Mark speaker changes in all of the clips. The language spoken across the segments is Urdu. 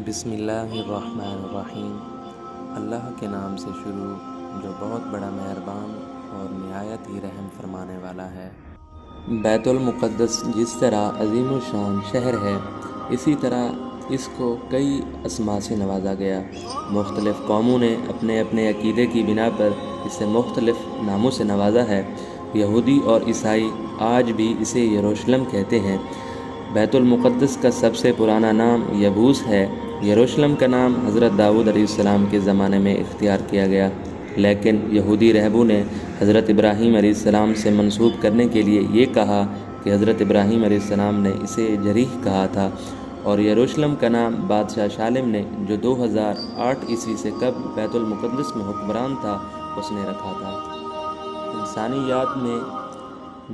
Speaker 1: بسم اللہ الرحمن الرحیم۔ اللہ کے نام سے شروع جو بہت بڑا مہربان اور نہایت ہی رحم فرمانے والا ہے۔ بیت المقدس جس طرح عظیم الشان شہر ہے، اسی طرح اس کو کئی اسما سے نوازا گیا۔ مختلف قوموں نے اپنے اپنے عقیدے کی بنا پر اسے مختلف ناموں سے نوازا ہے۔ یہودی اور عیسائی آج بھی اسے یروشلم کہتے ہیں۔ بیت المقدس کا سب سے پرانا نام یبوس ہے۔ یروشلم کا نام حضرت داؤد علیہ السلام کے زمانے میں اختیار کیا گیا، لیکن یہودی رہبوں نے حضرت ابراہیم علیہ السلام سے منسوب کرنے کے لیے یہ کہا کہ حضرت ابراہیم علیہ السلام نے اسے جریح کہا تھا، اور یروشلم کا نام بادشاہ شالم نے جو 2008 عیسوی سے قبل بیت المقدس میں حکمران تھا اس نے رکھا تھا۔ انسانیات میں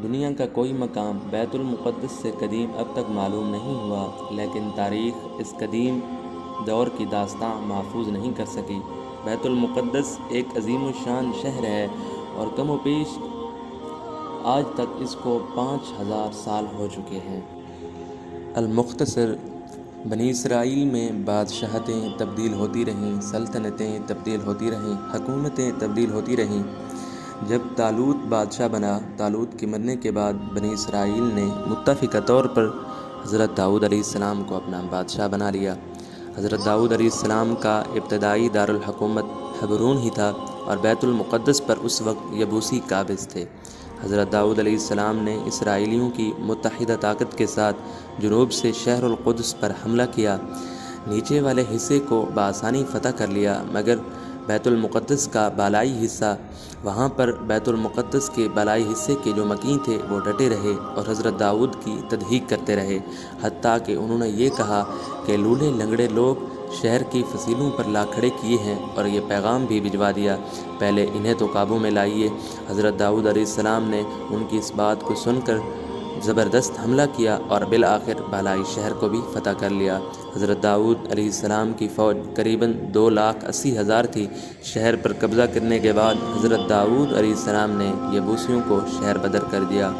Speaker 1: دنیا کا کوئی مقام بیت المقدس سے قدیم اب تک معلوم نہیں ہوا، لیکن تاریخ اس قدیم دور کی داستاں محفوظ نہیں کر سکی۔ بیت المقدس ایک عظیم الشان شہر ہے اور کم و بیش آج تک اس کو 5000 سال ہو چکے ہیں۔ المختصر، بنی اسرائیل میں بادشاہتیں تبدیل ہوتی رہیں، سلطنتیں تبدیل ہوتی رہیں، حکومتیں تبدیل ہوتی رہیں۔ جب طالوت بادشاہ بنا، طالوت کے مرنے کے بعد بنی اسرائیل نے متفقہ طور پر حضرت داؤد علیہ السلام کو اپنا بادشاہ بنا لیا۔ حضرت داؤد علیہ السلام کا ابتدائی دارالحکومت حبرون ہی تھا اور بیت المقدس پر اس وقت یبوسی قابض تھے۔ حضرت داؤد علیہ السلام نے اسرائیلیوں کی متحدہ طاقت کے ساتھ جنوب سے شہر القدس پر حملہ کیا، نیچے والے حصے کو بآسانی فتح کر لیا، مگر بیت المقدس کا بالائی حصہ، وہاں پر بیت المقدس کے بالائی حصے کے جو مکین تھے وہ ڈٹے رہے اور حضرت داؤد کی تضحیق کرتے رہے، حتیٰ کہ انہوں نے یہ کہا کہ لولے لنگڑے لوگ شہر کی فصیلوں پر لا کھڑے کیے ہیں، اور یہ پیغام بھی بھجوا دیا، پہلے انہیں تو قابو میں لائیے۔ حضرت داؤد علیہ السلام نے ان کی اس بات کو سن کر زبردست حملہ کیا اور بالآخر بالائی شہر کو بھی فتح کر لیا۔ حضرت داؤد علیہ السلام کی فوج قریباً 2,80,000 تھی۔ شہر پر قبضہ کرنے کے بعد حضرت داؤد علیہ السلام نے یبوسیوں کو شہر بدر کر دیا۔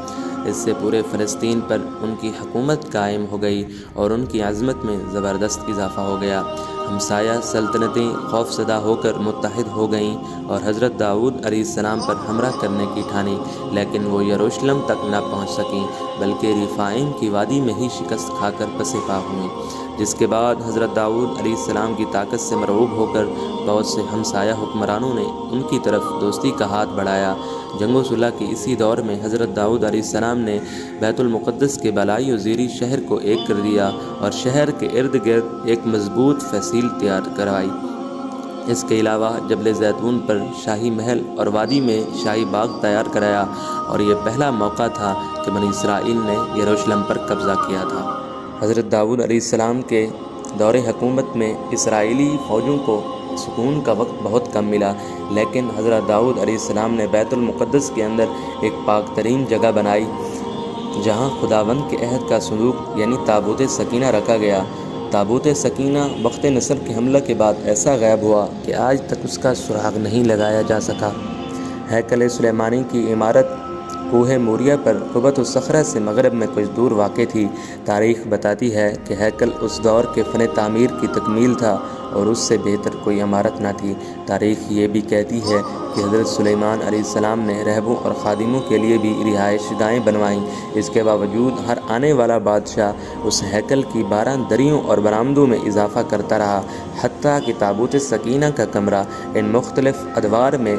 Speaker 1: اس سے پورے فلسطین پر ان کی حکومت قائم ہو گئی اور ان کی عظمت میں زبردست اضافہ ہو گیا۔ ہمسایہ سلطنتیں خوف زدہ ہو کر متحد ہو گئیں اور حضرت داؤد علیہ السلام پر حملہ کرنے کی ٹھانی، لیکن وہ یروشلم تک نہ پہنچ سکیں بلکہ ریفائم کی وادی میں ہی شکست کھا کر پس پا ہوئیں، جس کے بعد حضرت داؤد علیہ السلام کی طاقت سے مرعوب ہو کر بہت سے ہمسایہ حکمرانوں نے ان کی طرف دوستی کا ہاتھ بڑھایا۔ جنگ و صلح کے اسی دور میں حضرت داؤد علیہ السلام نے بیت المقدس کے بالائی و زیریں شہر کو ایک کر دیا اور شہر کے ارد گرد ایک مضبوط فصیل تیار کروائی۔ اس کے علاوہ جبل زیتون پر شاہی محل اور وادی میں شاہی باغ تیار کرایا، اور یہ پہلا موقع تھا کہ بنی اسرائیل نے یروشلم پر قبضہ کیا تھا۔ حضرت داؤد علیہ السلام کے دور حکومت میں اسرائیلی فوجوں کو سکون کا وقت بہت کم ملا، لیکن حضرت داؤد علیہ السلام نے بیت المقدس کے اندر ایک پاک ترین جگہ بنائی جہاں خداوند کے عہد کا صندوق یعنی تابوت سکینہ رکھا گیا۔ تابوت سکینہ وقت نصر کے حملہ کے بعد ایسا غائب ہوا کہ آج تک اس کا سراغ نہیں لگایا جا سکا۔ ہیکل سلیمانی کی عمارت کوہ موریہ پر قبۃ الصخرہ سے مغرب میں کچھ دور واقع تھی۔ تاریخ بتاتی ہے کہ ہیکل اس دور کے فن تعمیر کی تکمیل تھا اور اس سے بہتر کوئی عمارت نہ تھی۔ تاریخ یہ بھی کہتی ہے کہ حضرت سلیمان علیہ السلام نے رہبوں اور خادموں کے لیے بھی رہائش گاہیں بنوائیں۔ اس کے باوجود ہر آنے والا بادشاہ اس ہیکل کی 12 دریوں اور برآمدوں میں اضافہ کرتا رہا، حتیٰ کہ تابوت سکینہ کا کمرہ ان مختلف ادوار میں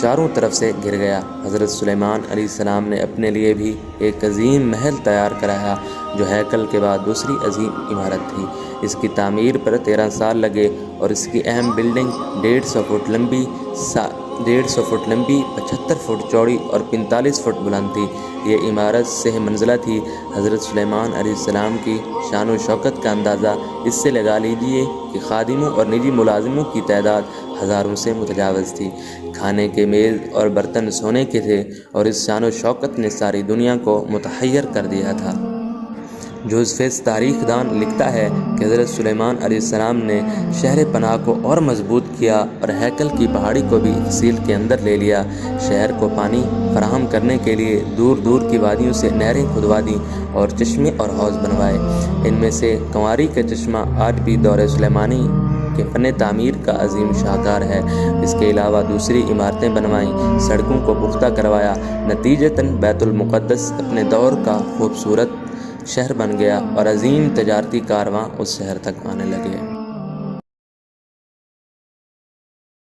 Speaker 1: چاروں طرف سے گر گیا۔ حضرت سلیمان علیہ السلام نے اپنے لیے بھی ایک عظیم محل تیار کرایا جو ہیکل کے بعد دوسری عظیم عمارت تھی۔ اس کی تعمیر پر 13 سال لگے اور اس کی اہم بلڈنگ 150 فٹ لمبی، 75 فٹ چوڑی اور 45 فٹ بلند تھی۔ یہ عمارت 6 منزلہ تھی۔ حضرت سلیمان علیہ السلام کی شان و شوکت کا اندازہ اس سے لگا لیجئے کہ خادموں اور نجی ملازموں کی تعداد ہزاروں سے متجاوز تھی۔ کھانے کے میز اور برتن سونے کے تھے اور اس شان و شوکت نے ساری دنیا کو متحیر کر دیا تھا۔ جوزفس تاریخ دان لکھتا ہے کہ حضرت سلیمان علیہ السلام نے شہر پناہ کو اور مضبوط کیا اور ہیکل کی پہاڑی کو بھی تحصیل کے اندر لے لیا۔ شہر کو پانی فراہم کرنے کے لیے دور دور کی وادیوں سے نہریں کھدوا دیں اور چشمے اور حوض بنوائے۔ ان میں سے کنواری کا چشمہ آج بھی دور سلیمانی کے فن تعمیر کا عظیم شاہکار ہے۔ اس کے علاوہ دوسری عمارتیں بنوائیں، سڑکوں کو پختہ کروایا۔ نتیجتاً بیت المقدس اپنے دور کا خوبصورت شہر بن گیا اور عظیم تجارتی کارواں اس شہر تک آنے لگے۔